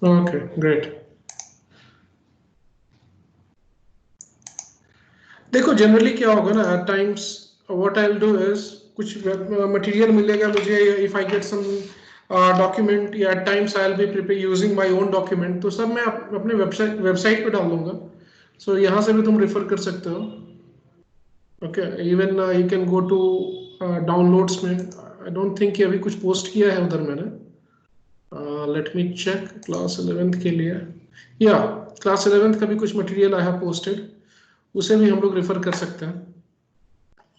Okay, great. देखो generally क्या होगा ना, at times what I will do is कुछ मटेरियल मिलेगा मुझे, if I get some document, या at times I will be prepare using my own document, तो सब मैं अपने वेबसाइट पे डाल दूंगा. सो यहाँ से भी तुम रेफर कर सकते हो. Okay, even you can go to downloads में. आई डोंट थिंक कि अभी कुछ पोस्ट किया है उधर मैंने. Let me check class 11th के लिए. या क्लास 11th का भी कुछ मटेरियल आई हैव पोस्टेड, उसे भी हम लोग रेफर कर सकते हैं.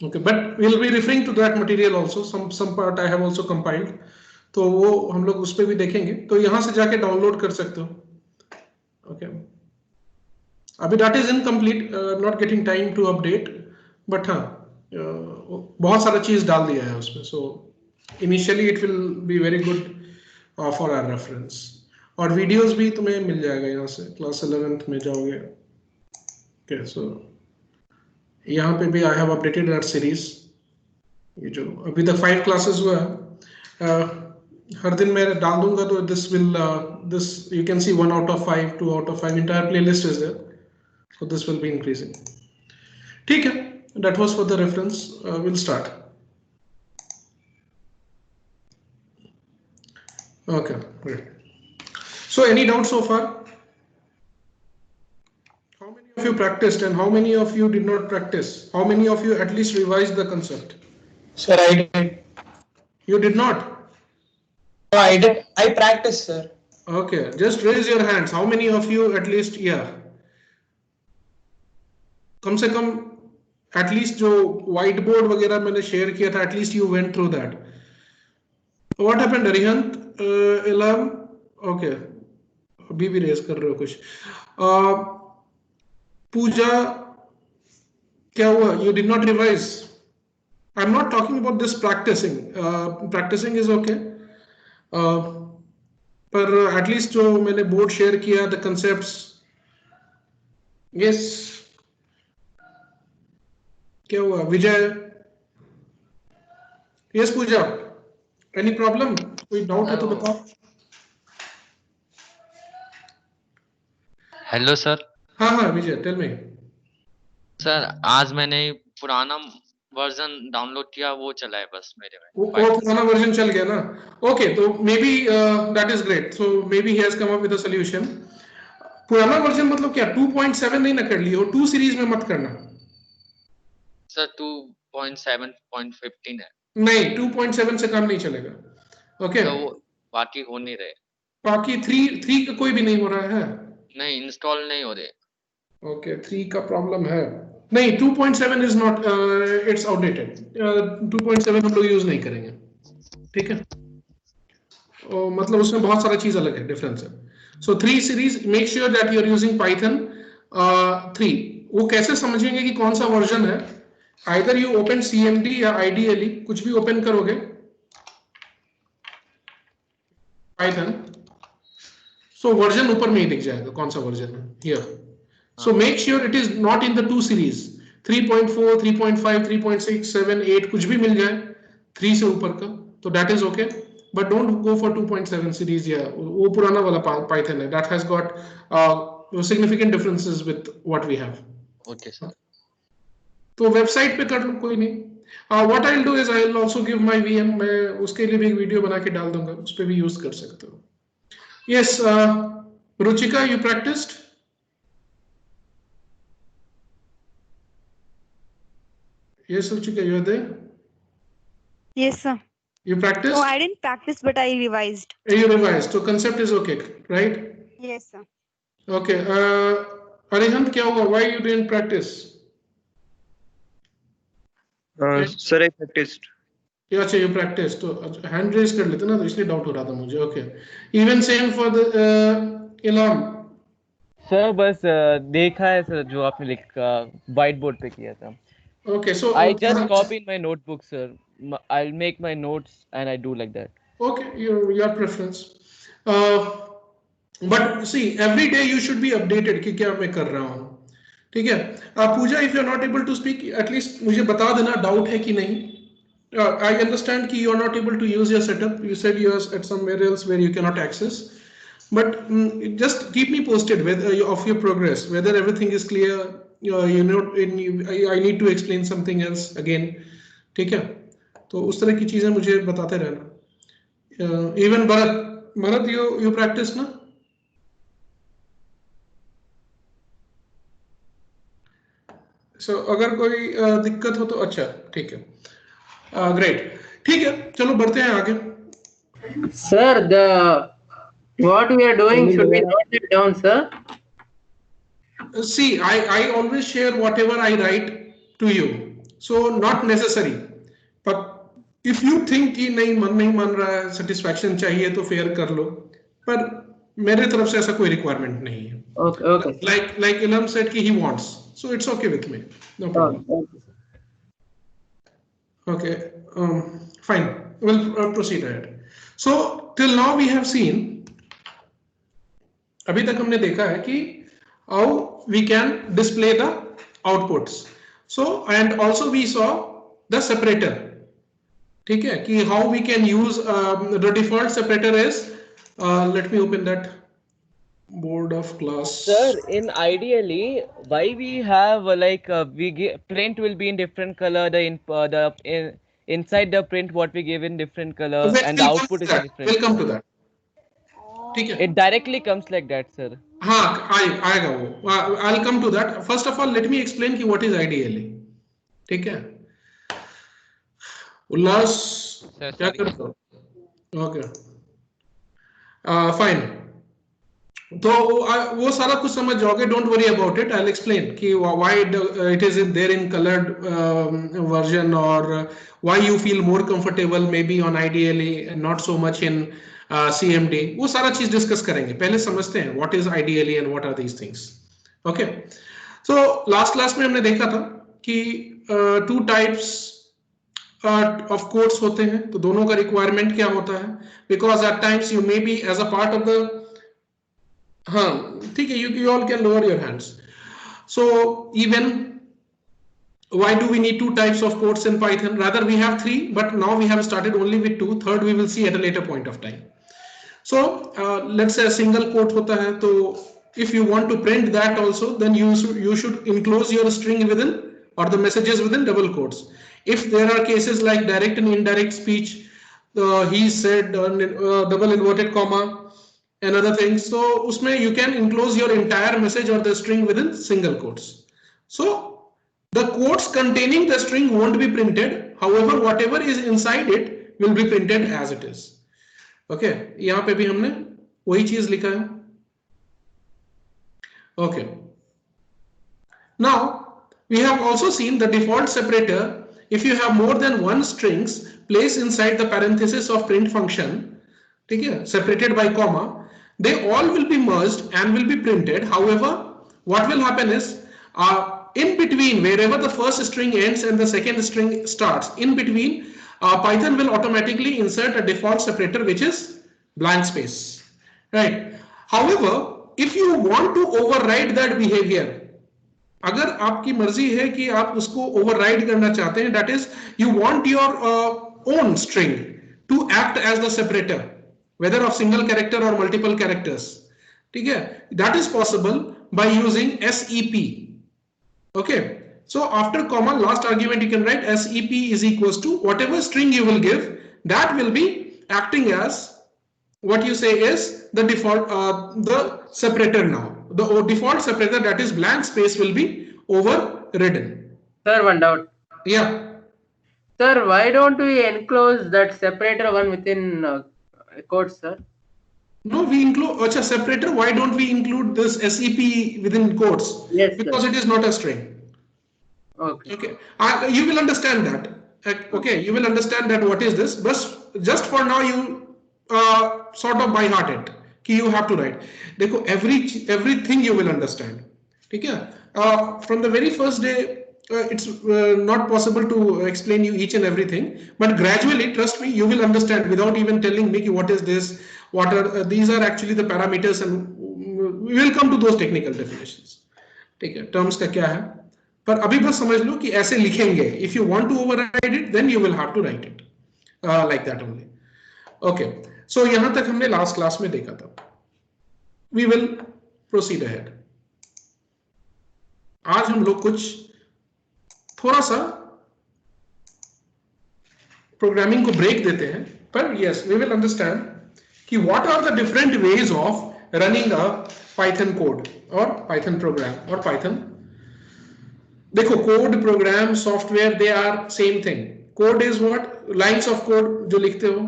Okay, but we'll be referring to that material also. Some part I have also compiled. तो वो हम लोग उस पर भी देखेंगे. तो यहाँ से जाके डाउनलोड कर सकते हो. Okay. अभी that is incomplete. I'm not getting time to update. But हाँ, बहुत सारा चीज डाल दिया है उसमें. So initially it will be very good for our reference. और वीडियोस भी तुम्हें मिल जाएगा यहाँ से. क्लास 11th में जाओगे. Okay, so यहाँ पे भी I have updated that series. ये जो अभी तक 5 क्लासेस हुआ है, हर दिन मैं डाल दूंगा तो this you can see 1 out of 5, 2 out of 5 entire playlist is there, so this will be increasing. ठीक है, that was for the reference. We'll start. Okay, great. So any doubts so far? How many of you practiced and how many of you did not practice? How many of you at least revised the concept? Sir, I did. You did not? No, I did. I practiced, sir. Okay, just raise your hands. How many of you at least, yeah, कम से कम at least जो white board वगैरह मैंने share किया था, at least you went through that. What happened Arihant, Ilam? Okay, अभी भी raise कर रहे हो कुछ. पूजा, क्या हुआ? You did not revise? I am not talking about this practicing. Practicing is okay, पर एटलीस्ट जो मैंने बोर्ड शेयर किया, द कंसेप्ट्स. यस, क्या हुआ Vijay? Yes Pooja, any problem? कोई डाउट है तो बताओ. Hello sir. हाँ हाँ विजय, टेल मी. सर आज मैंने पुराना वर्जन डाउनलोड किया, वो चला है बस मेरे में. वो पुराना वर्जन चल गया ना? ओके, तो may be that is great. So may be he has come up with a solution. पुराना वर्जन मतलब क्या 2.7 नहीं ना कर लियो? 2 सीरीज में मत करना सर. 2.7.15 है. नहीं, 2.7 से काम नहीं चलेगा. ओके, तो वो बाकी हो नहीं रहे. बाकी 3 का कोई भी नहीं हो रहा है. नहीं, इंस्टॉल नहीं हो रहे. ओके, 3 का प्रॉब्लम है. नहीं, 2.7 इज नॉट, इट्स आउटडेटेड. 2.7 हम लोग यूज नहीं करेंगे. ठीक है, मतलब उसमें बहुत सारा चीज अलग है, डिफरेंस है. So 3 series, make sure that you are using Python 3. वो कैसे समझेंगे कि कौन सा वर्जन है? आइदर यू ओपन CMD या IDLE, कुछ भी ओपन करोगे पाइथन, सो वर्जन ऊपर में ही दिख जाएगा कौन सा वर्जन है. Here, so make sure it is not in the 2 series. 3.4, 3.5, 3.6, 7, 8 कुछ भी मिल जाए 3 से ऊपर का, तो that is okay. But don't go for 2.7 series. Yeah, वो पुराना वाला Python है, that has got significant differences with what we have. Okay sir. तो वेबसाइट पे कर लो, कोई नहीं. What I'll do is I'll also give my VM. मैं उसके लिए भी एक वीडियो बना के डाल दूंगा, उस पे भी यूज कर सकते हो. Yes, Ruchika, you practiced? Yes, Ruchika, you're there? Yes, sir. You practiced? No, I didn't practice, but I revised. You revised, so concept is okay, right? Yes, sir. Okay. Arihant, क्या हुआ? Why you didn't practice? Sir, I practiced. अच्छा, you practiced, तो hand raise कर लेते ना, तो इसलिए doubt हो रहा था मुझे. Okay. Even same for the Ilham. Sir बस देखा है सर, जो आपने लिखा व्हाइट बोर्ड पे किया था. Okay, so I just copy in my notebook, sir. I'll make my notes and I do like that. Okay, your preference. But see, every day you should be updated कि क्या मैं कर रहा हूँ. ठीक है. पूजा, if you are not able to speak, at least मुझे बता देना डाउट है कि नहीं. I understand कि you are not able to use your setup. You said you are at somewhere else where you cannot access. but just keep me posted of your progress, whether everything is clear. I need to explain something else again. ठीक है, तो उस तरह की चीजें मुझे बताते रहना. इवन भरत you practice ना? So अगर कोई दिक्कत हो तो अच्छा, ठीक है, ग्रेट, ठीक है, चलो बढ़ते हैं आगे. Sir, what we are doing should be noted down, sir. See, I always share whatever I write to you, so not necessary. But if you think कि नहीं मन नहीं मान रहा है, satisfaction चाहिए तो फेयर कर लो, पर मेरे तरफ से ऐसा कोई requirement नहीं है. Okay. Like Ilham said कि he wants, so it's okay with me, no problem. Okay, fine, we'll proceed ahead. So till now we have seen, अभी तक हमने देखा है कि how we can display the outputs. So and also we saw the separator. ठीक है, कि how we can use the default separator is let me open that board of class. Sir, in ideally, why we have print will be in different color. Inside the print, what we give in different color, and the output is different. We'll come to that. ठीक है. It directly comes like that, sir. हाँ, आएगा वो. I'll come to that. First of all, let me explain कि what is IDLE. ठीक है. उल्लास क्या करते हो? Okay. Fine. तो वो सारा कुछ समझ जाओगे. Don't worry about it. I'll explain कि why it is there in colored version, or why you feel more comfortable maybe on IDLE and not so much in CMD. वो सारा चीज डिस्कस करेंगे. पहले समझते हैं what is IDLE and what are these things. Okay. So last class में हमने देखा था कि two types of codes होते हैं. तो दोनों का requirement क्या होता है? Because at times you may be as a part of the हाँ ठीक है, you all can lower your hands. So even why do we need two types of codes in Python? Rather we have three, but now we have started only with two. Third we will see at a later point of time. So let's say a single quote होता है, तो if you want to print that also, then you should enclose your string within, or the messages within double quotes. If there are cases like direct and indirect speech, he said, double inverted comma and other things, so उसमें you can enclose your entire message or the string within single quotes. So the quotes containing the string won't be printed. However, whatever is inside it will be printed as it is. Okay, यहाँ पे भी हमने वही चीज लिखा है. Okay. Now we have also seen the default separator. If you have more than one strings placed inside the parenthesis of print function, ठीक है, separated by comma, they all will be merged and will be printed. However, what will happen is in between, wherever the first string ends and the second string starts, in between, Python will automatically insert a default separator which is blank space, right? However, if you want to override that behavior, अगर आपकी मर्जी है कि आप उसको override करना चाहते हैं, that is, you want your own string to act as the separator, whether of single character or multiple characters, ठीक है, that is possible by using SEP. Okay, so after comma, last argument you can write SEP is equals to whatever string you will give, that will be acting as what you say is the default the separator. Now the default separator, that is blank space, will be overridden. Sir, one doubt. Yeah. Sir, why don't we enclose that separator one within quotes, sir? No, we include separator. Why don't we include this SEP within quotes? Yes, because sir. it is not a string. Okay. Okay, you will understand that. Okay, you will understand that what is this. But just for now, you sort of by heart it. कि you have to write. देखो, everything you will understand. ठीक है? From the very first day, it's not possible to explain you each and everything. But gradually, trust me, you will understand without even telling me what is this. What are these are actually the parameters, and we will come to those technical definitions. ठीक है, terms का क्या है, पर अभी बस समझ लो कि ऐसे लिखेंगे. If you want to override it, then you will have to write it like that only. Okay, so यहाँ तक हमने last class में देखा था. we will proceed ahead. आज हम लोग कुछ थोड़ा सा प्रोग्रामिंग को ब्रेक देते हैं, पर yes, we will understand कि what are the different ways of running a Python code or Python program or Python. देखो, code, program, software, they are same thing. Code is what? Lines of code जो लिखते हो.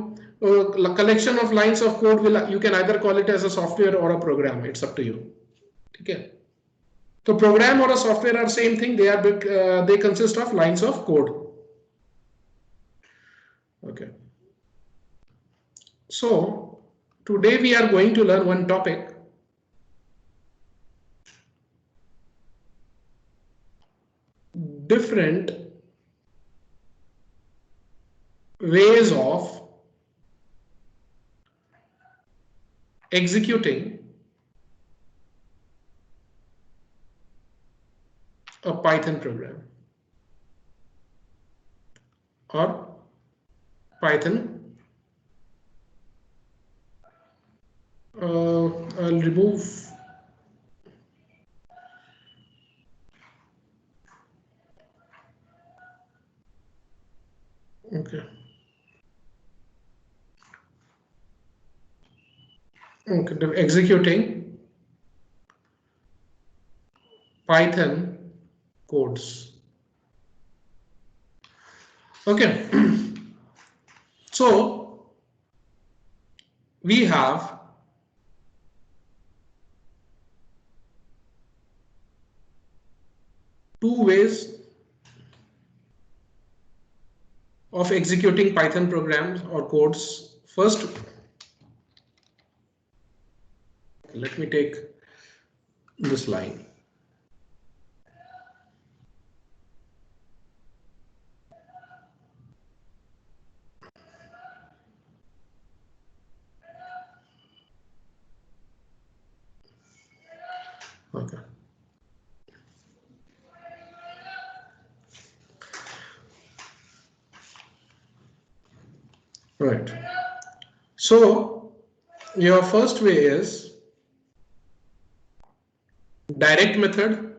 Collection of lines of code will, you can either call it as a software और a program, it's up to you. ठीक है, तो program और a software are same thing, they consist of lines of code. Okay, so today we are going to learn one topic, different ways of executing a Python program or Python. I'll remove okay. Okay, executing Python codes. Okay, so we have two ways of executing Python programs or codes. First, let me take this line. Okay. Right. So your first way is direct method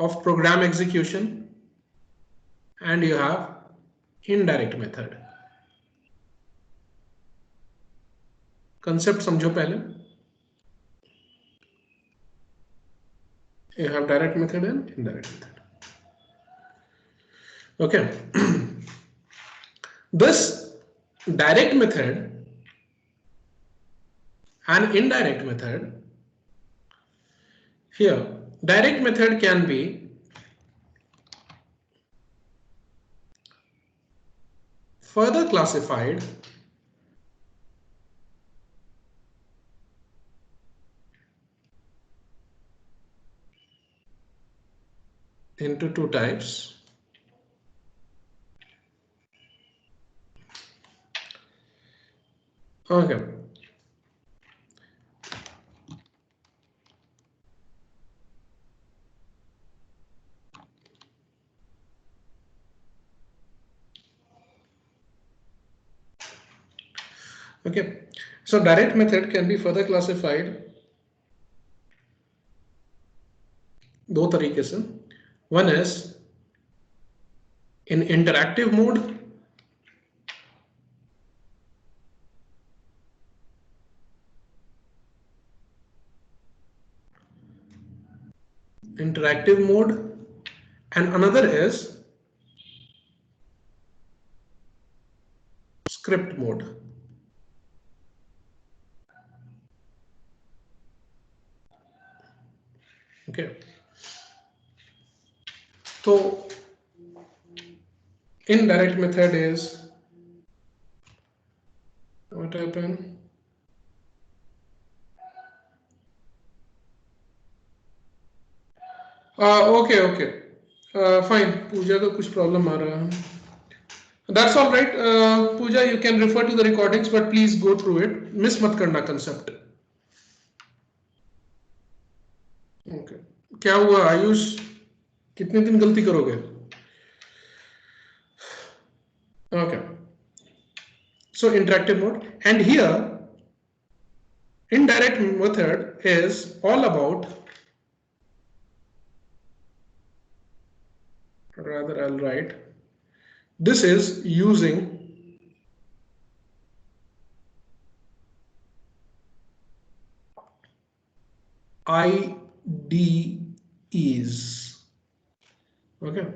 of program execution, and you have indirect method. Concept समझो पहले. You have direct method and indirect method. Okay. This direct method and indirect method, here direct method can be further classified into two types. Okay. Okay, so direct method can be further classified दो तरीके से. One is in interactive mode, and another is script mode. Okay, so indirect method is what happened. Okay, fine. Pooja का कुछ problem आ रहा है. That's all right. Pooja, you can refer to the recordings, but please go through it. Miss मत करना concept. Okay. क्या हुआ आयुष? कितने दिन गलती करोगे? Okay. So interactive mode. And here, indirect method is all about, rather I'll write, this is using IDEs. Okay,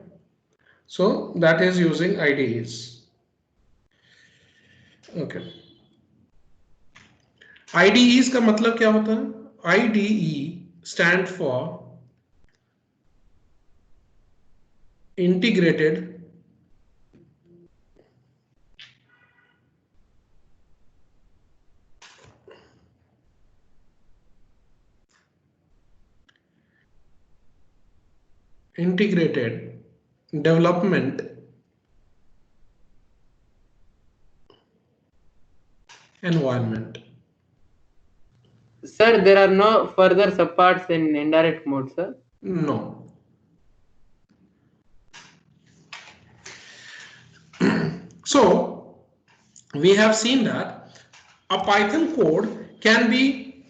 so that is using IDEs. Okay, IDEs का मतलब क्या होता है? IDE stand for integrated development environment. Sir, there are no further subparts in indirect mode, sir. No. So we have seen that a Python code can be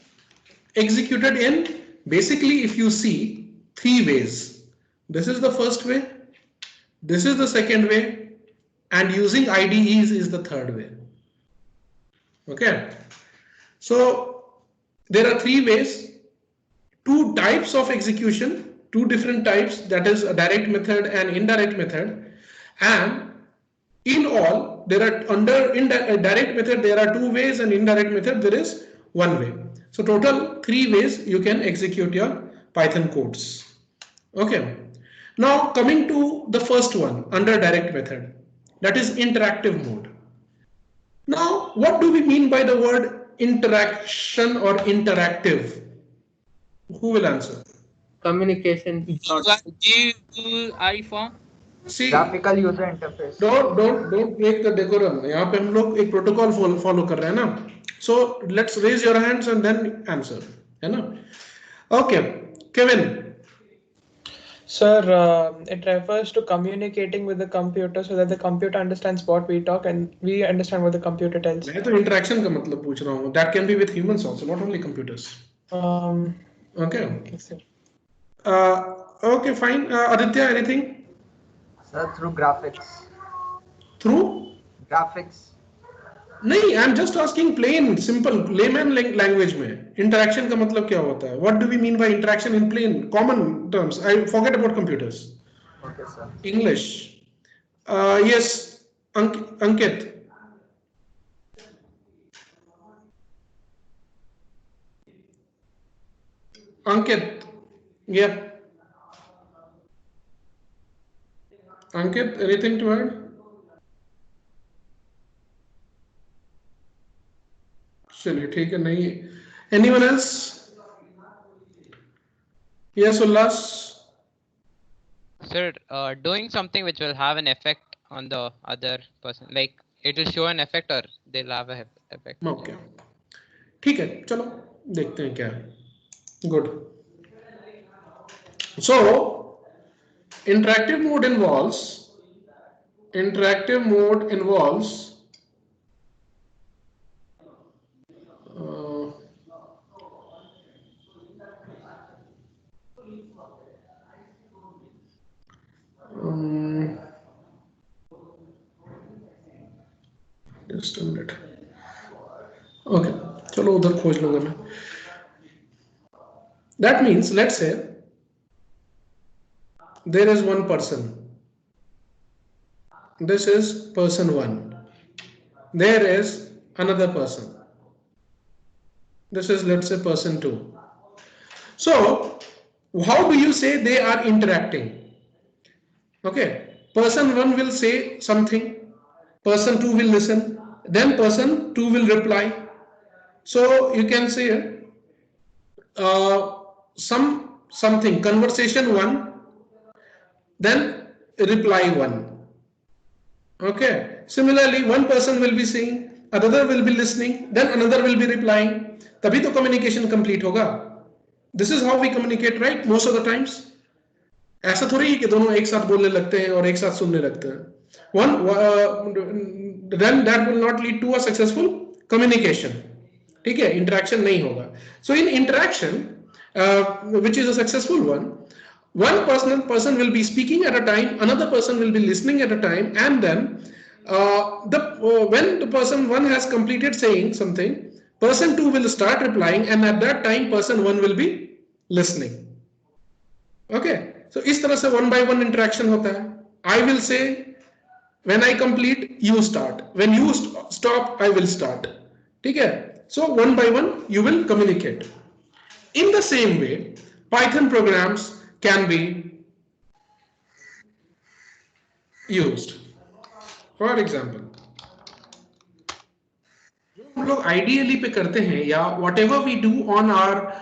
executed in, basically, if you see, 3 ways. This is the first way, this is the second way, and using IDEs is the third way. Okay, so there are 3 ways, 2 types of execution, 2 different types, that is a direct method and indirect method. And in all, there are under direct method there are 2 ways, and indirect method there is 1 way. So total 3 ways you can execute your Python codes. Okay, now coming to the first one under direct method, that is interactive mode. Now what do we mean by the word interaction or interactive? Who will answer? Communication. GUI form. See, Graphical user interface. don't break the decorum. यहाँ पे हम लोग एक protocol follow कर रहे हैं ना. So let's raise your hands and then answer, है ना? Okay, Kevin. Sir, it refers to communicating with the computer so that the computer understands what we talk and we understand what the computer tells. मैं तो interaction का मतलब पूछ रहा हूँ. That can be with humans also, not only computers. Okay. Okay, sir. Okay, fine. Aditya, anything? Sir, through graphics. Through? Graphics. नहीं, I'm just asking plain, simple, layman language में. Interaction का मतलब क्या होता है? What do we mean by interaction in plain, common terms? I forget about computers. Okay, sir. English. Yes, Ankit. Ankit. Yeah. Ankit, anything to add? चलिए ठीक है, नहीं. Anyone else? Yes, Ullas. Sir, doing something which will have an effect on the other person, like it will show an effect or they'll have a effect. Okay. ठीक है, चलो देखते हैं क्या है. Good. So interactive mode involves just a minute. Okay, चलो उधर खोज लूंगा मैं. That means, let's say there is one person. This is person 1. There is another person. This is, let's say, person 2. So how do you say they are interacting? Okay, person 1 will say something, person 2 will listen, then person 2 will reply. So you can say something, conversation 1, then reply 1. Okay, similarly one person will be saying, another will be listening, then another will be replying. तभी तो communication complete होगा. This is how we communicate, right? Most of the times. ऐसा थोड़ी है कि दोनों एक साथ बोलने लगते हैं और एक साथ सुनने लगते हैं. then that will not lead to a successful communication. ठीक है, interaction नहीं होगा. So in interaction, which is a successful one person will be speaking at a time, another person will be listening at a time, and then when the person one has completed saying something, person 2 will start replying, and at that time person 1 will be listening. Okay, so इस तरह से 1 by 1 interaction होता है. I will say, when I complete, you start. When you stop, I will start. ठीक है? So 1 by 1 you will communicate. In the same way, Python programs can be used. For example, जो हम लोग ideally पे करते हैं, या whatever we do on our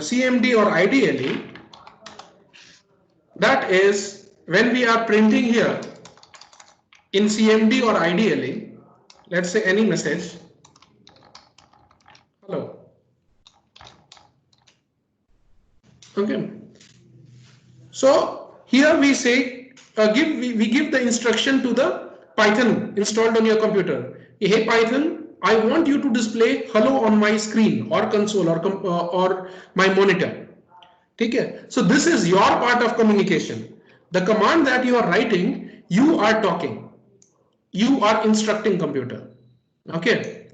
CMD or ideally, that is when we are printing here in CMD or ideally, let's say any message, hello, okay, so here we say we give the instruction to the Python installed on your computer. Hey Python, I want you to display hello on my screen or console or my monitor. ठीक है? So this is your part of communication. The command that you are writing, you are talking. You are instructing computer. Okay.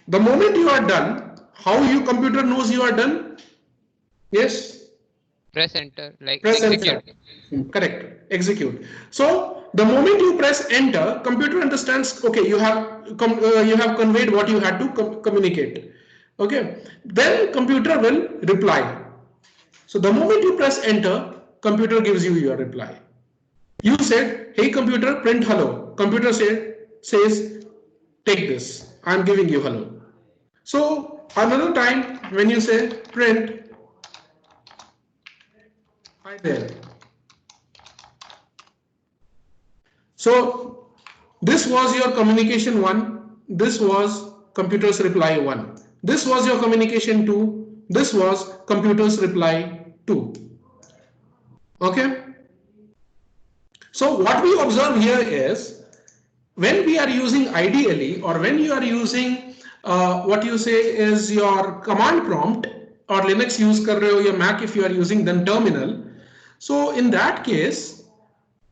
The moment you are done, how your computer knows you are done? Yes. Press enter, like Press execute. enter. Correct. Execute. So the moment you press enter, computer understands. Okay, you have conveyed what you had to communicate. Okay. Then computer will reply. So the moment you press enter, computer gives you your reply. You said, "Hey computer, print hello." Computer says, "Take this. I'm giving you hello." So another time when you say print hi there. So this was your communication 1. This was computer's reply 1. This was your communication 2. This was computer's reply 2. Okay. So what we observe here is, when we are using ideally, or when you are using what you say is your command prompt, or Linux use kar rahe ho, ya Mac if you are using, then terminal. So in that case,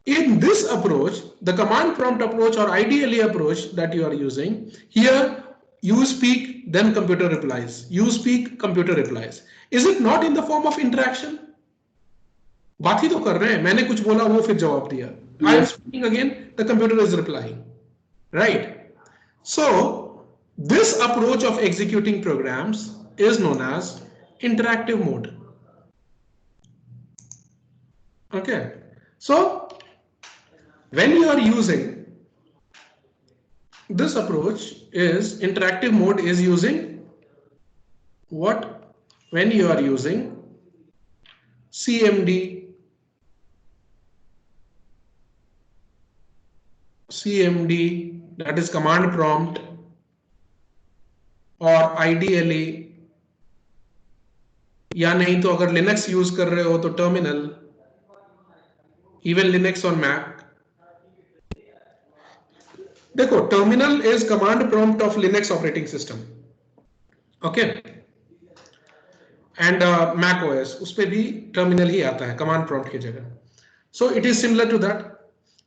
in this approach, the command prompt approach or ideally approach that you are using, here you speak, then computer replies. You speak, computer replies. Is it not in the form of interaction? बात ही तो कर रहे हैं, मैंने कुछ बोला वो फिर जवाब दिया. I am speaking again, the computer is replying. Right? So this approach of executing programs is known as interactive mode. Okay. So when you are using this approach, is interactive mode is using what? When you are using CMD, that is command prompt, or ideally, या नहीं तो अगर Linux use कर रहे हो तो terminal, even Linux on Mac. देखो, terminal is command prompt of Linux operating system. Okay. And Mac OS, उस पे भी terminal ही आता है command prompt की जगह. So it is similar to that.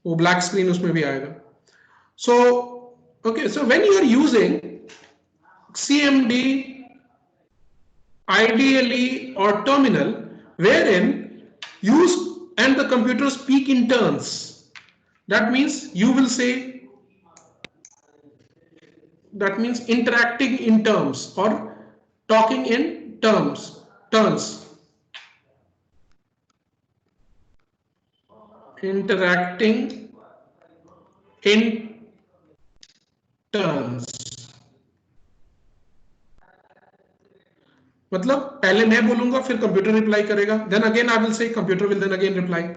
वो black screen उसमें भी आएगा. So okay, so when you are using CMD, ideally, or terminal, wherein use and the computer speak in turns, that means you will say, that means interacting in terms or talking in turns. Interacting in turns. मतलब पहले मैं बोलूंगा फिर computer reply करेगा, then again I will say, computer will then again reply.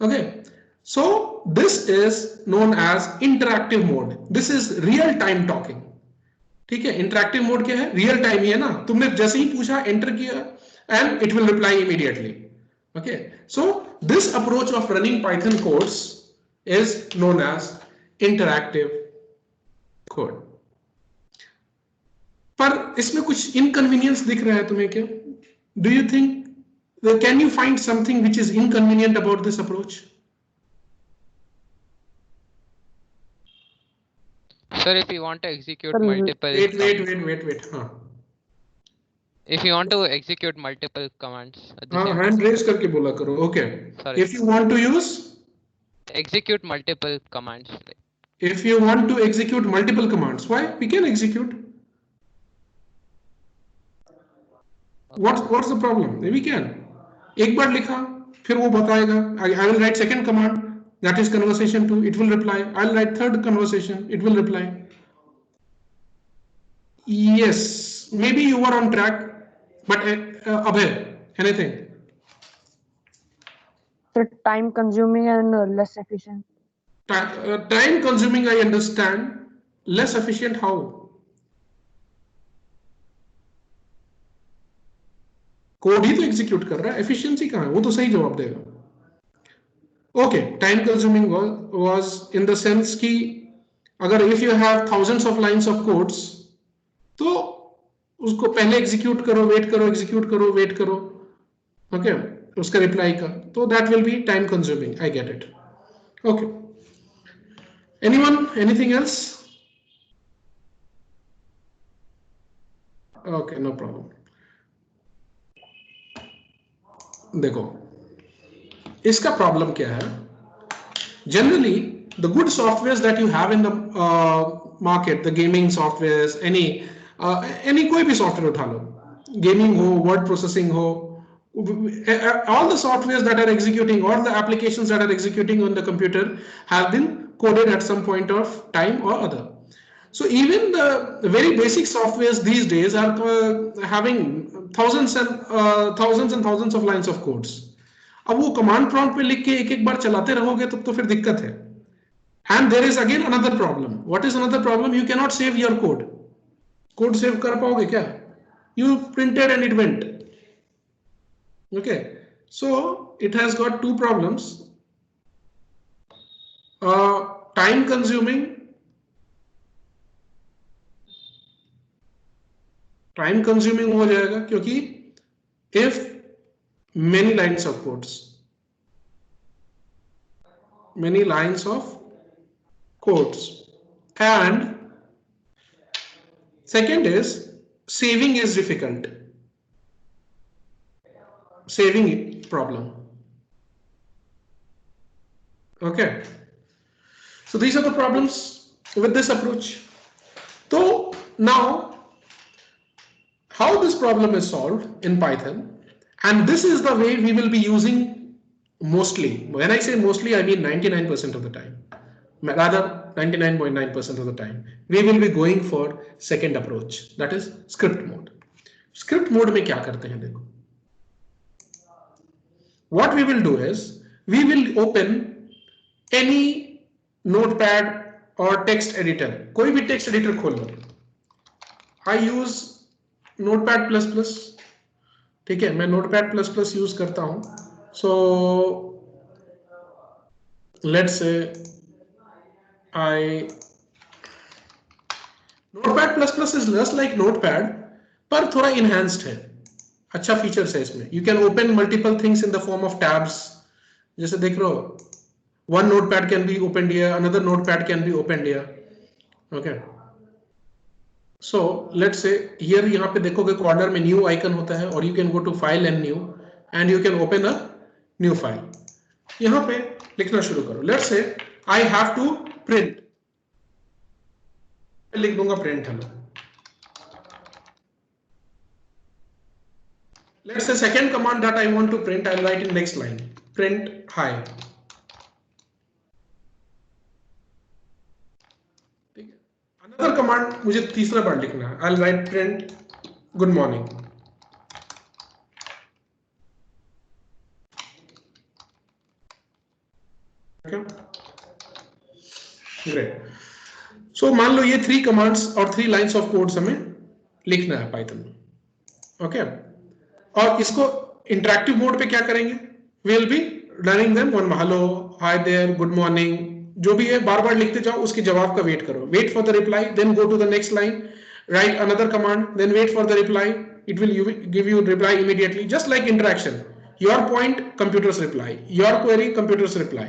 Okay, so this is known as interactive mode. This is real time talking. ठीक है, interactive mode क्या है? रियल टाइम ही है ना. तुमने जैसे ही पूछा, एंटर किया, and it will reply immediately. Okay, so this approach of running Python codes is known as interactive code. पर इसमें कुछ inconvenience दिख रहा है तुम्हें क्या? Do you think can you find something which is inconvenient about this approach? Sir, if you want to execute multiple Wait. if you want to execute multiple commands at the same hand time. raise करके बोला करो. Okay. Sorry. If you want to use Execute multiple commands. if you want to execute multiple commands, why? We can execute. What's the problem? We can. एक बार लिखा, फिर वो बताएगा. I will write second command, that is conversation 2. It will reply. I'll write third conversation. It will reply. Yes, maybe you were on track, but Abhay, anything? Time consuming and less efficient. Time consuming, I understand. Less efficient, how? Code ही तो execute कर रहा है, efficiency कहाँ है? वो तो सही जवाब देगा. Okay, time consuming was in the sense कि अगर if you have thousands of lines of codes तो उसको पहले एग्जीक्यूट करो, वेट करो, एग्जीक्यूट करो, वेट करो. ओके, उसका रिप्लाई का, तो that will be time consuming. I get it. Okay, anyone, anything else? Okay, no problem. देखो इसका प्रॉब्लम क्या है. Generally the good software that you have in the market, the gaming software, any कोई भी software उठा लो, gaming हो, word processing हो, all the softwares that are executing, all the applications that are executing on the computer have been coded at some point of time or other. So even the very basic softwares these days are having thousands and thousands of lines of codes. अब वो command prompt पे लिख के एक बार चलाते रहोगे तो फिर दिक्कत है. And there is again another problem. What is another problem? You cannot save your code. Code save कर पाओगे क्या? You printed and it went. Okay, so it has got two problems. Time consuming. Time consuming हो जाएगा क्योंकि if many lines of codes, and second is saving is difficult, saving problem. Okay, so these are the problems with this approach. So now how this problem is solved in Python, and this is the way we will be using mostly. When I say mostly, I mean 99% of the time, rather 99.9% of the time, we will be going for second approach, that is script mode. Script mode में क्या करते हैं देखो. What we will do is we will open any notepad or text editor. कोई भी text editor खोल लो. I use Notepad++. ठीक है, मैं Notepad++ यूज करता हूं. So let's say Notepad++ is just like Notepad पर थोड़ा enhanced है. अच्छा फीचर्स है इसमें. You can open multiple things in the form of tabs. जैसे देख रहे हो, one notepad can be opened here, another notepad can be opened here. Okay. So let's say here यहाँ पे देखोगे कॉर्नर में न्यू आइकन होता है, और you can go to file and new, and you can open a new file. यहाँ पे लिखना शुरू करो. Let's say I have to print, लिख दूंगा print hello. Let's say second command that I want to print, I'll write in next line, print hi. Another command मुझे तीसरा बार लिखना है. I'll write print good morning. Okay. Great. So मान लो ये 3 commands और 3 lines of codes हमें लिखना है Python में. Okay. और इसको इंटरेक्टिव मोड पे क्या करेंगे, will be running them one, hello, hi there, good morning, जो भी है बार बार लिखते जाओ, उसके जवाब का वेट करो, wait for the reply, then go to the next line, write another command, then wait for the reply, it will give you reply immediately, just like interaction. Your point, computer's reply, your query, computer's reply.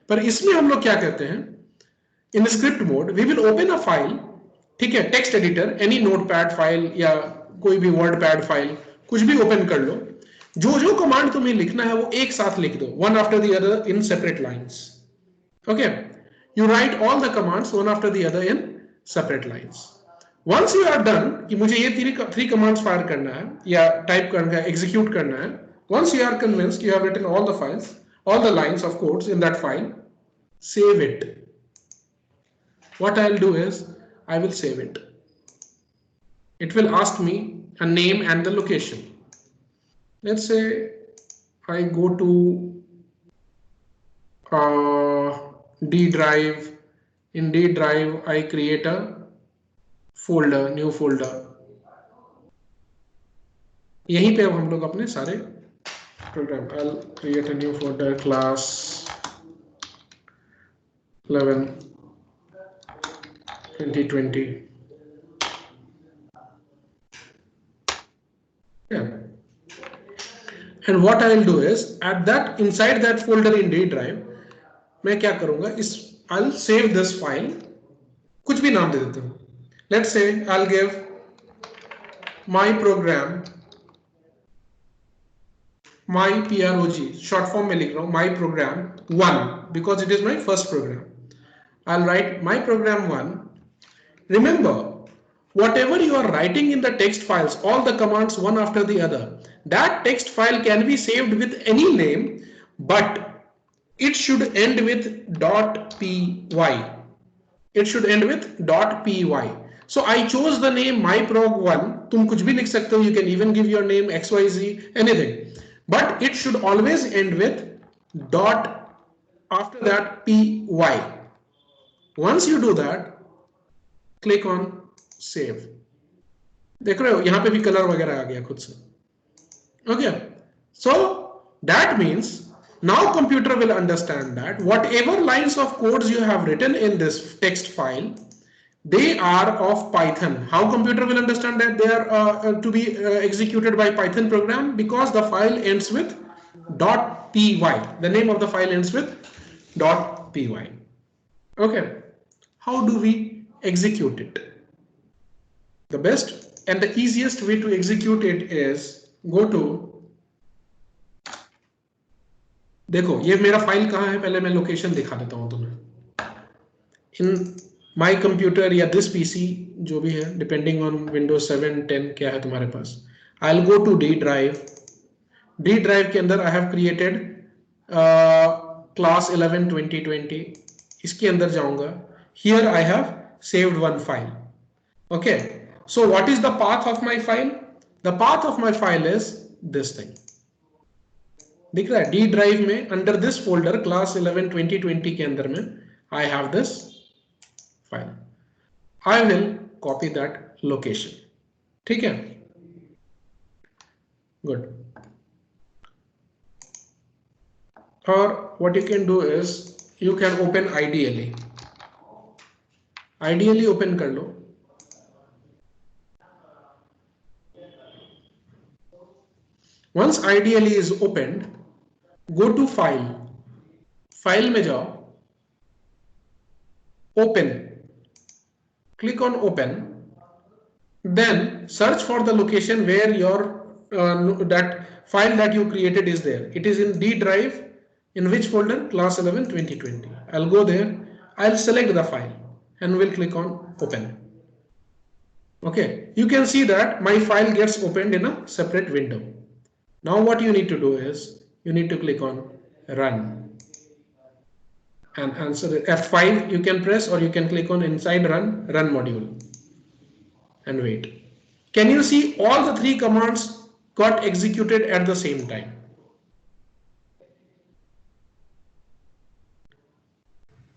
पर इसमें हम लोग क्या कहते हैं, in script mode we will open a file, ठीक है, text editor, any notepad file या कोई भी वर्ड पैड फाइल, कुछ भी ओपन कर लो, जो जो कमांड तुम्हें लिखना है वो एक साथ लिख दो, one after the other in separate lines. Okay, you right all the commands one after the other in separate lines. Once you are done कि मुझे ये थ्री कमांड्स फायर करना है या टाइप करना है, एग्जीक्यूट करना है, once you are convinced you have written all the files, all the lines of codes in that file, save it. What I'll do is I will save it. It will ask me a name and the location. Let's say I go to D drive. In D drive I create a folder, new folder. यहीं पे अब हम लोग अपने सारे programme, I'll create a new folder, class 11 2020. Yeah. And what I'll do is at that, inside that folder in D drive, मैं क्या करूंगा, इस I'll save this file, कुछ भी नाम दे देता हूँ. Let's say I'll give my program, my PROG, short form में लिख रहा हूँ, my program 1, because it is my first program. I'll write my program 1. Remember, whatever you are writing in the text files, all the commands one after the other, that text file can be saved with any name, but it should end with .py. It should end with .py. So I chose the name myprog1. तुम कुछ भी लिख सकते हो. You can even give your name XYZ, anything. But it should always end with dot after that py. Once you do that, click on save. देख रहे हो यहाँ पे भी कलर वगैरह आ गया खुद से. Okay. So that means now computer will understand that whatever lines of codes you have written in this text file, they are of Python. How computer will understand that they are to be executed by Python program? Because the file ends with .py. The name of the file ends with .py. Okay. How do we execute it? The best and the easiest way to execute it is go to, देखो ये मेरा file कहाँ है, पहले मैं location दिखा देता हूँ तुम्हें. इन माई कंप्यूटर या दिस पीसी जो भी है, डिपेंडिंग ऑन विंडोज 7 10 क्या है तुम्हारे पास. I will go to D drive. D drive के अंदर आई हैव क्रिएटेड क्लास 11 2020. इसके अंदर जाऊंगा. Here I have saved one file. Okay, so what is the path of my file? The path of my file is this thing. दिख रहा है D drive में, under this folder class 11 2020 के अंदर में I have this file. I will copy that location. ठीक है, good. Or what you can do is you can open ideally. Ideally open कर लो. Once ideally is opened, go to file. File में जाओ, open. Click on open, then search for the location where your that file that you created is there. It is in D drive. In which folder? Class 11 2020. I'll go there. I'll select the file and will click on open. Okay, you can see that my file gets opened in a separate window. Now what you need to do is you need to click on run. And answer F5 you can press, or you can click on inside run module and wait. Can you see all the three commands got executed at the same time?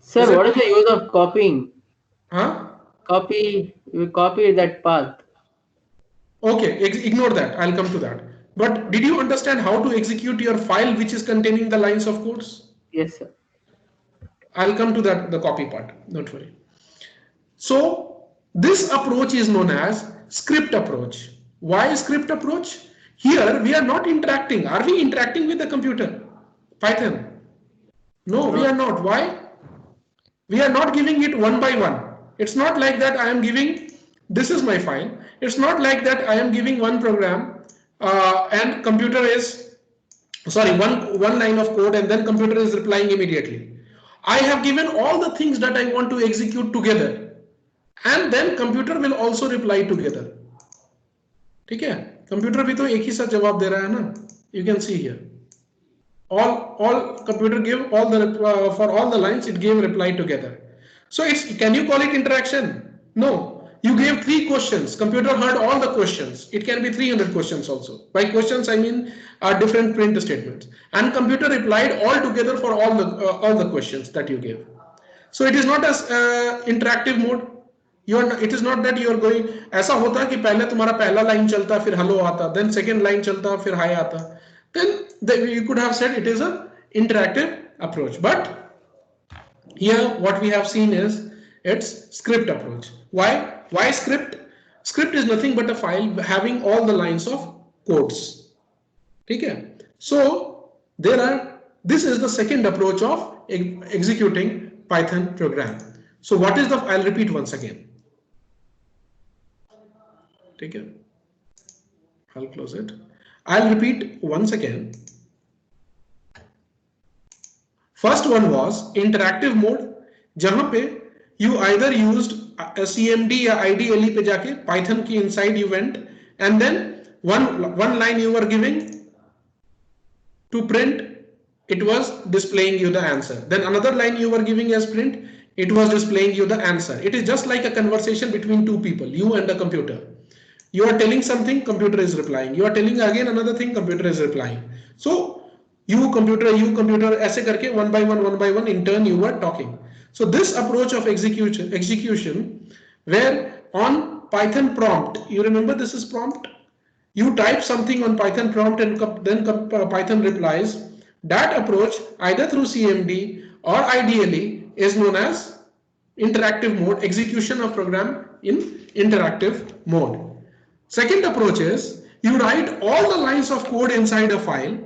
Sir, what is the use of copying? Huh? We copy that path. Okay, ignore that. I'll come to that. But did you understand how to execute your file which is containing the lines of codes? Yes, sir. I'll come to that, the copy part, don't worry. So this approach is known as script approach. Why script approach? Here we are not interacting. Are we interacting with the computer? Python? No, we are not. Why? We are not giving it one by one. It's not like that I am giving, this is my file. It's not like that I am giving one program and computer is, sorry, one line of code and then computer is replying immediately. I have given all the things that I want to execute together and then computer will also reply together. ठीक है? Computer भी तो एक ही साथ जवाब दे रहा है ना? You can see here. All computer give all the for all the lines it gave reply together. So it's, can you call it interaction? No. You gave 3 questions. Computer heard all the questions. It can be 300 questions also. By questions I mean different print statements. And computer replied all together for all the questions that you gave. So it is not as interactive mode. It is not that you are going. ऐसा होता कि पहले तुम्हारा पहला line चलता फिर hello आता, then second line चलता फिर hi आता. Then you could have said it is an interactive approach. But here what we have seen is it's script approach. Why? Why script? Script is nothing but a file having all the lines of codes. Okay? So this is the second approach of executing Python program. So what is the, I'll repeat once again. Okay? I'll close it. I'll repeat once again. First one was interactive mode, जहां पे you either used a CMD या IDLE पे जाके Python की inside you went and then one line you were giving to print, it was displaying you the answer. Then another line you were giving as print, it was displaying you the answer. It is just like a conversation between two people, you and the computer. You are telling something, computer is replying. You are telling again another thing, computer is replying. So you computer, ऐसे करके one by one in turn you were talking. So this approach of execution where on Python prompt, you remember this is prompt? You type something on Python prompt and then Python replies. That approach either through CMD or IDLE is known as interactive mode, execution of program in interactive mode. Second approach is you write all the lines of code inside a file,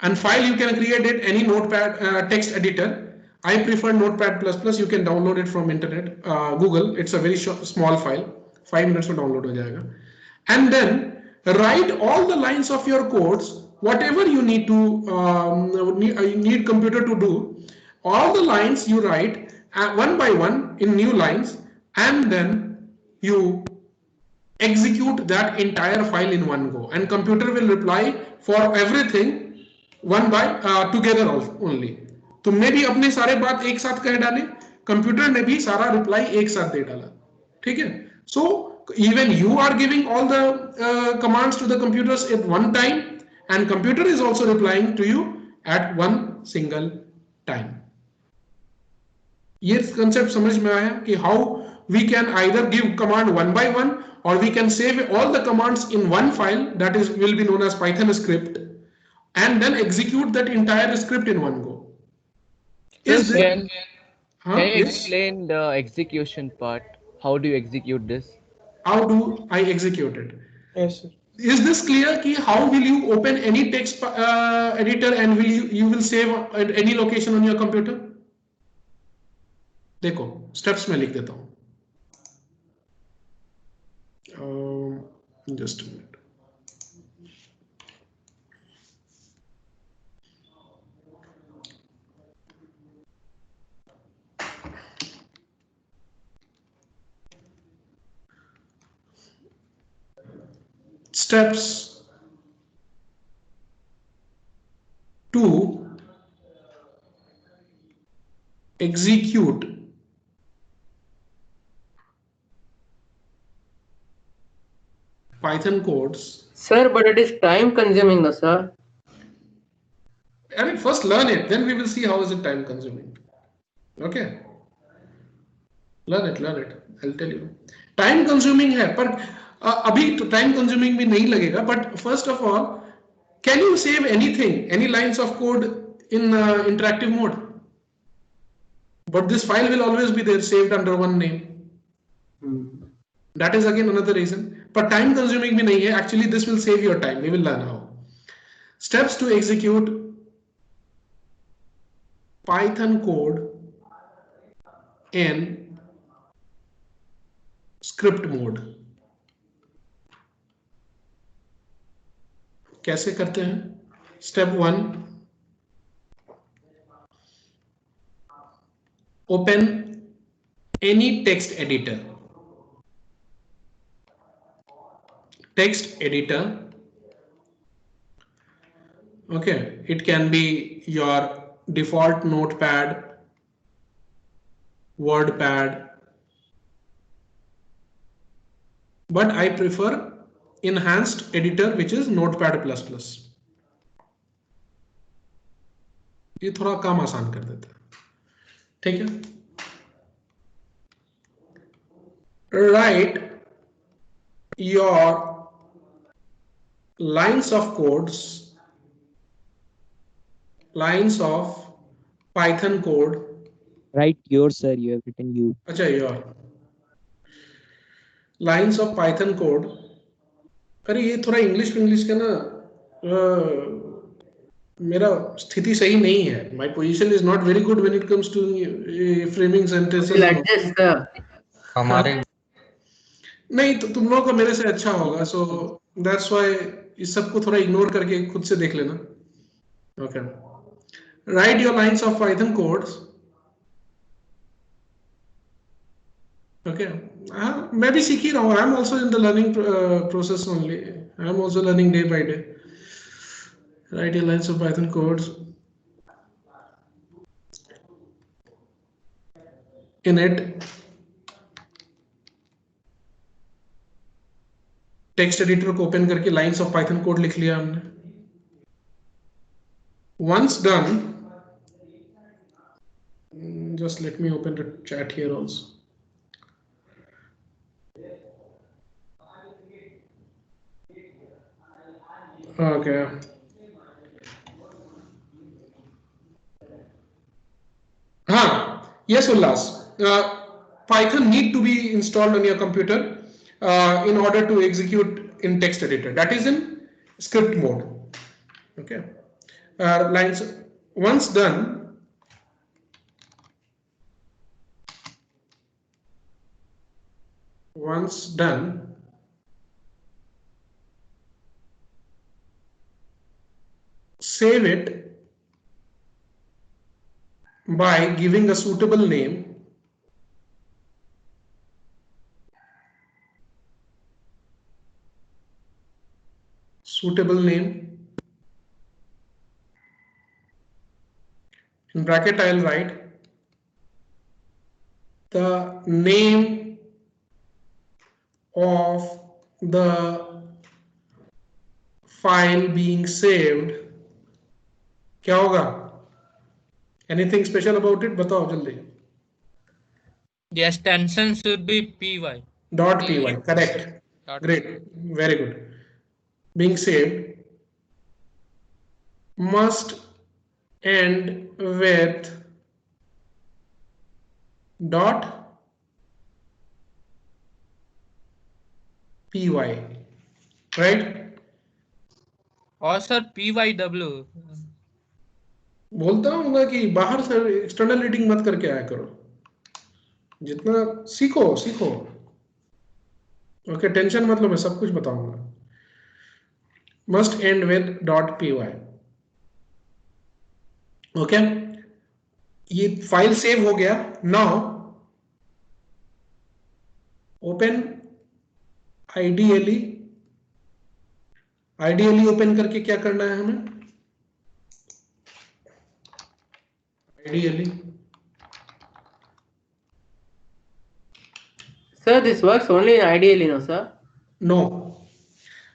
and file you can create it any notepad text editor. I prefer Notepad++. You can download it from internet, Google. It's a very small file. 5 minutes में download हो जाएगा. And then write all the lines of your codes, whatever you need to need computer to do. All the lines you write one by one in new lines, and then you execute that entire file in one go. And computer will reply for everything one by together only. तुमने भी अपने सारे बात एक साथ कह डाले, computer ने भी सारा रिप्लाई एक साथ दे डाला. ठीक है? So even you are giving all the commands to the computers at one time, and computer is also replying to you at one single time. ये concept समझ में आया कि how we can either give command one by one, or we can save all the commands in one file that will be known as Python script, and then execute that entire script in one go. Can you explain the execution part? How do you execute this? How do I execute it? Yes, sir. Is this clear? Ki how will you open any text editor and you will save at any location on your computer? देखो steps में लिख देता हूँ. Just a minute. Steps to execute Python codes. Sir, but it is time consuming, no, sir. I mean, first learn it, then we will see how is it time consuming. Okay. Learn it. I'll tell you. Time consuming है, पर अभी तो time consuming भी नहीं लगेगा, but first of all can you save anything, any lines of code in interactive mode? But this file will always be there saved under one name. That is again another reason. But time consuming भी नहीं है. Actually this will save your time. We will learn how. Steps to execute Python code in script mode. कैसे करते हैं? Step 1. Open any text editor. Text editor. Okay, it can be your default Notepad, WordPad, but I prefer enhanced editor, which is Notepad++. ये थोड़ा काम आसान कर देता है. ठीक है. Write your lines of codes, lines of Python code. Write yours, sir. You have written you. अच्छा, your lines of Python code. अरे ये थोड़ा इंग्लिश का ना मेरा स्थिति सही नहीं है. My position is not very good when it comes to framing sentences. Like this, sir. हमारे नहीं तो तुम लोगों का मेरे से अच्छा होगा, so that's why इस सब को थोड़ा इग्नोर करके खुद से देख लेना. Okay. Write your lines of Python codes. Okay. मैं भी सीख ही रहा हूँ. I am also in the learning process only. I am also learning day by day. Write your lines of Python codes in it. Text editor को open करके lines of Python code लिख लिया हमने. Once done, just let me open the chat here also. Okay. Yes, Ullas. Python need to be installed on your computer in order to execute in text editor. That is in script mode. Okay. Lines once done. Once done, save it by giving a suitable name. Suitable name. In bracket, I'll write the name of the file being saved. क्या होगा? Anything special about it? बताओ जल्दी. The extension should be py. .py. Correct. Great. Very good. Being saved must end with .py. Right? और sir pyw. बोलता हूँ ना कि बाहर से एक्सटर्नल रीडिंग मत करके आया करो. जितना सीखो. ओके, टेंशन मत लो, मैं सब कुछ बताऊंगा. Must end with .py. Okay, ये फाइल सेव हो गया. नाउ ओपन आइडियली ओपन करके क्या करना है हमें? Ideally. Sir, this works only in ideally, no, sir? No.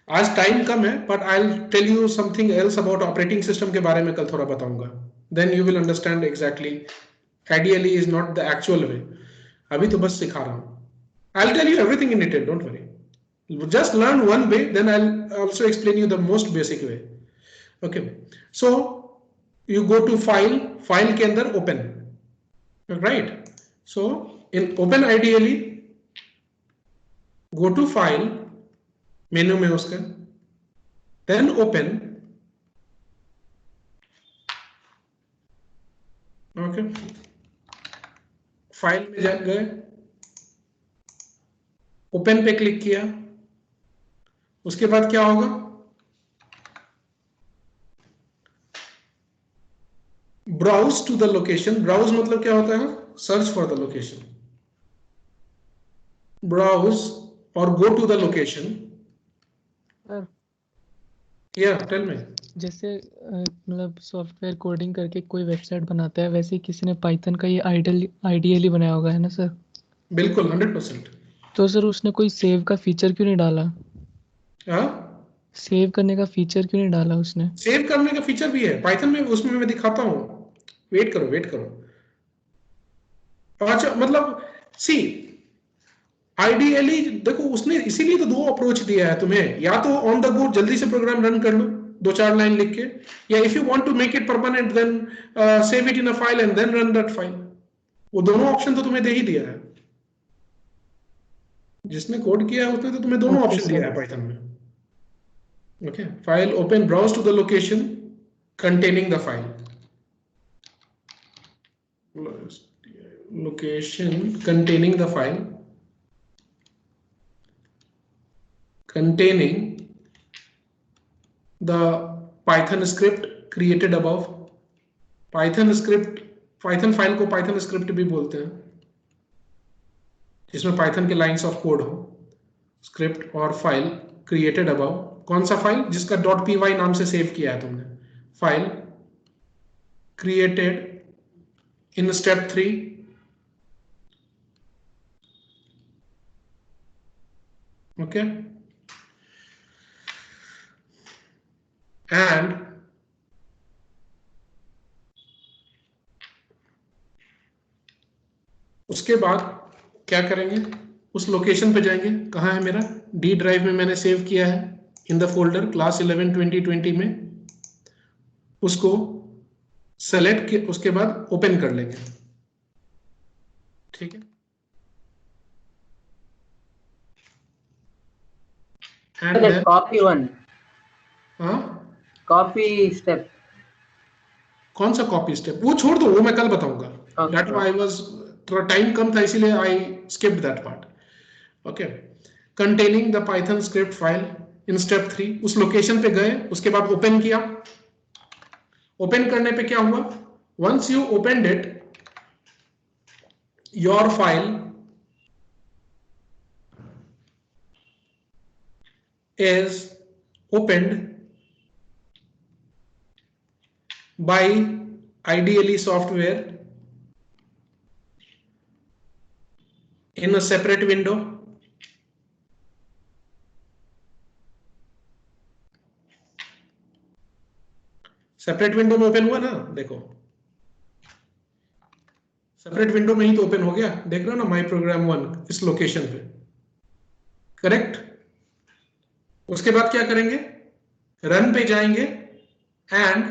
आज टाइम कम है, but I'll tell you something else about operating system के बारे में कल थोड़ा बताऊंगा. Then you will understand exactly. Ideally is not the actual way. अभी तो बस सिखा रहा हूँ. I'll tell you everything in detail. Don't worry. Just learn one way, then I'll also explain you the most basic way. Okay, so you go to file के अंदर open, right? So in open ideally, go to file menu में उसका, then open. Okay, file में जा गए, open पे click किया, उसके बाद क्या होगा, browse to the location. Browse मतलब क्या होता है, search for the location. Browse और गो टू द लोकेशन. या टेल मी. जैसे मतलब सॉफ्टवेयर कोडिंग करके कोई वेबसाइट बनाता है, वैसे ही किसी ने पाइथन का ये आइडियली बनाया होगा, है ना सर? बिल्कुल 100%. तो सर उसने कोई सेव का फीचर क्यों नहीं डाला? सेव करने का फीचर क्यों नहीं डाला उसने? सेव करने का फीचर भी है पाइथन में, उसमें मैं दिखाता हूँ. वेट करो. अच्छा, मतलब सी आइडियली देखो, उसने इसीलिए तो 2 अप्रोच दिया है तुम्हें. या तो ऑन द गो जल्दी से प्रोग्राम रन कर लो 2-4 लाइन लिख के, या if you want to make it permanent then save it in a file and then run that file. वो दोनों ऑप्शन तो तुम्हें दे ही दिया है. जिसने कोड किया है उसने तो तुम्हें दोनों ऑप्शन दिया है पाइथन में. Okay, file open, browse to the location containing the file. Location containing the file, containing the Python script created above. Python script, Python file को Python script भी बोलते हैं, जिसमें Python के लाइंस ऑफ कोड हो. Script और file created above. कौन सा फाइल? जिसका .py नाम से सेव किया है तुमने. File created in step 3. Okay, and उसके बाद क्या करेंगे, उस लोकेशन पे जाएंगे. कहाँ है मेरा डी ड्राइव में, मैंने सेव किया है इन द फोल्डर क्लास 11 2020 में. उसको सेलेक्ट के उसके बाद ओपन कर लेंगे. ठीक है, and then copy one. हाँ, copy step. कौन सा कॉपी स्टेप? वो छोड़ दो, वो मैं कल बताऊंगा. दैट आई वाज, थोड़ा टाइम कम था इसीलिए I skipped that part. Okay, containing the Python script file in step 3. उस लोकेशन पे गए, उसके बाद ओपन किया. ओपन करने पे क्या हुआ, once you opened it, your file is opened by IDLE software in a separate window. Separate window में ओपन हुआ ना, देखो सेपरेट विंडो में ही तो ओपन हो गया. देख रहे हो ना, माई प्रोग्राम 1 इस लोकेशन पे. करेक्ट. उसके बाद क्या करेंगे, रन पे जाएंगे and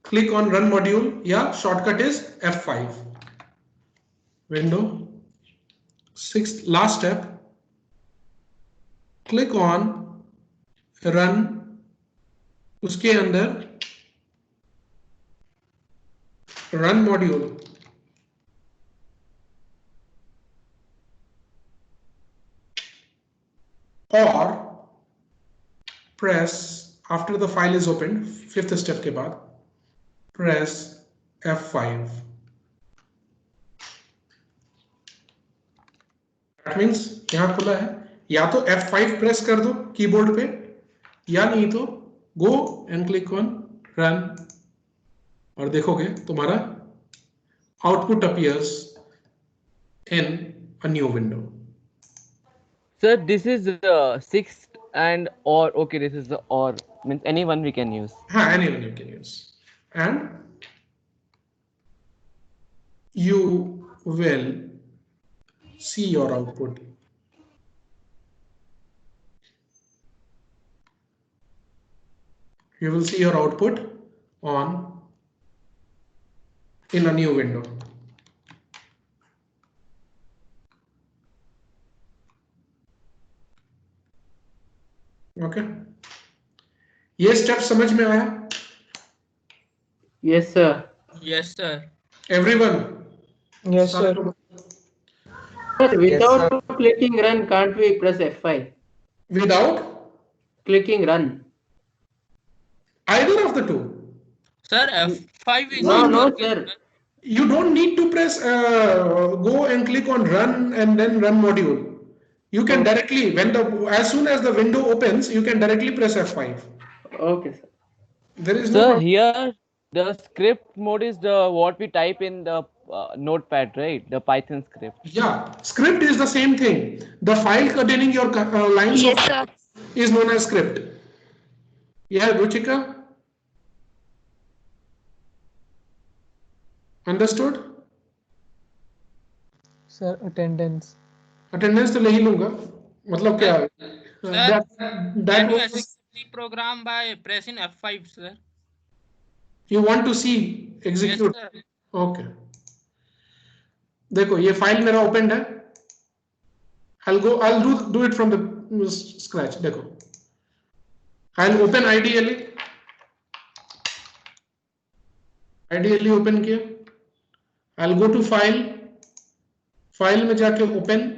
click on run module, या shortcut is F5. Window 6, last step, click on run. उसके अंदर रन मॉड्यूल, और press after the file is opened, 5th step के बाद press F5. That means यहाँ खुला है. या तो F5 प्रेस कर दो कीबोर्ड पे, या नहीं तो go and click on run, और देखोगे तुम्हारा output appears in a new window. Sir, this is the 6th and or. Okay, this is the or, means anyone we can use. Anyone you can use, and you will see your output You will see your output on in a new window. Okay. ये step समझ में आया? Yes, sir. Yes, sir. Everyone? Yes, sir. Sir, without clicking run, can't we press F5? Without Clicking run. either of the two. Sir, F5 is No, not no, working. sir. You don't need to press go and click on run and then run module. You can directly, when as soon as the window opens, you can directly press F5. Okay, sir. There is no Sir, problem. here the script mode is the what we type in the notepad, right? The Python script. Yeah, script is the same thing. The file containing your lines Yes, of sir. is known as script. Yeah, Ruchika? Understood? Sir, attendance. Attendance तो ले ही लूंगा. मतलब क्या? Sir, That can you was, execute the program by pressing F5, sir? you want to see execute. Yes, sir. Okay. देखो ये file मेरा open है. I'll do it from the scratch. देखो. I'll open ideally. Ideally open किया. I'll go to file. File में जाके open.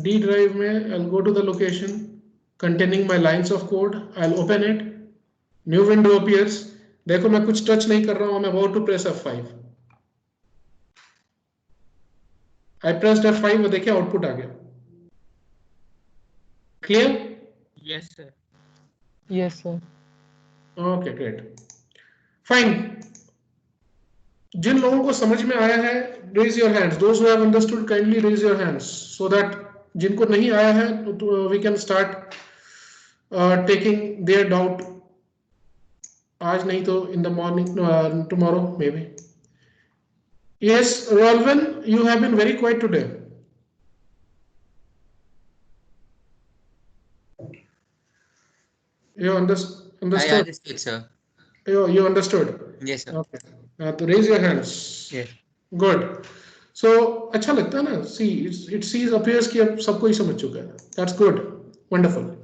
D drive में I'll go to the location containing my lines of code. I'll open it. New window appears. देखो मैं कुछ touch नहीं कर रहा हूं. I'm about to press F5. I pressed F5 और देखिए आउटपुट आ गया. Clear? Yes, sir. Yes, sir. Okay, great. Fine. जिन लोगों को समझ में आया है, raise your hands. Those who have understood, kindly raise your hands, so that जिनको नहीं आया है, we can start taking their doubt. आज नहीं तो in the morning, tomorrow maybe. Yes, Rolvin, you have been very quiet today. You understood? I understood, sir. You understood? Yes, sir. Okay. तो raise your hands. Yes. Good. So अच्छा लगता है ना? See, it sees appears कि अब सबको ही समझ चुका है. That's good. Wonderful.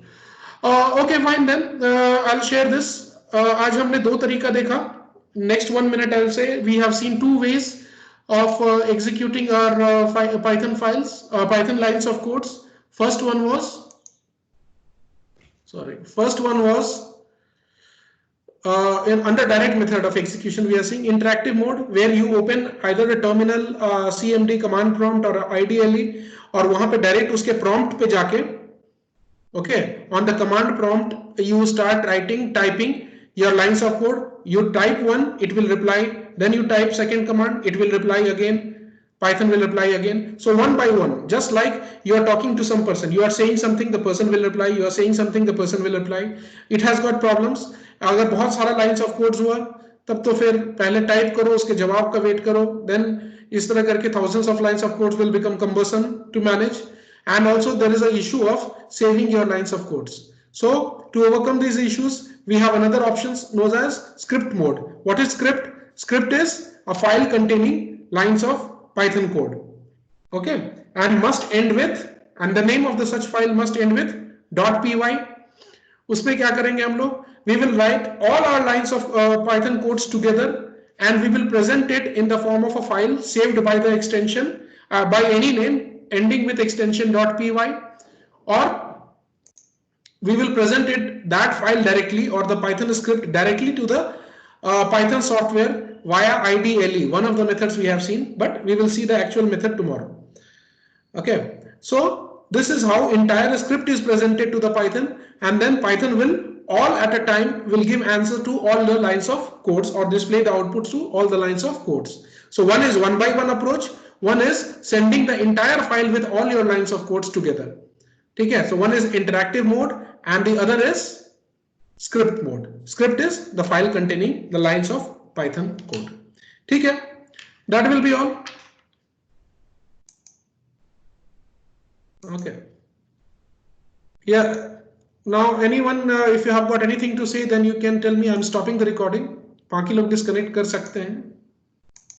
Okay, fine then. I'll share this. आज हमने दो तरीका देखा. Next 1 minute I'll say we have seen two ways of executing our Python files, Python lines of codes. First one was under direct method of execution. We are seeing interactive mode where you open either a terminal, CMD command prompt or IDLE, और वहां पे direct उसके prompt पे जाके, okay, on the command prompt you start typing your lines of code. You type one, it will reply. Then you type second command, it will reply again. Python will reply again. So one by one, just like you are talking to some person, you are saying something, the person will reply. You are saying something, the person will reply. It has got problems. अगर बहुत सारा lines of codes हुआ, तब तो फिर पहले type करो, उसके जवाब का वेट करो. Then इस तरह करके thousands of lines of codes will become cumbersome to manage. And also there is an issue of saving your lines of codes. So to overcome these issues, we have another option known as script mode. What is script? Script is a file containing lines of Python code. Okay, and must end with, and the name of the such file must end with .py. उसपे क्या करेंगे हम लोग? We will write all our lines of Python codes together, and we will present it in the form of a file saved by the extension by any name ending with extension .py, or we will present that file directly, or the Python script directly to the Python software via IDLE, one of the methods we have seen, but we will see the actual method tomorrow. Okay, so this is how entire script is presented to the Python, and then Python will all at a time will give answer to all the lines of codes, or display the outputs to all the lines of codes. So one is one by one approach, one is sending the entire file with all your lines of codes together. Okay, so one is interactive mode and the other is script mode. Script is the file containing the lines of Python code. Okay, that will be all. Okay. Yeah, Now, anyone, if you have got anything to say, then you can tell me. I'm stopping the recording. बाकी लोग disconnect कर सकते हैं.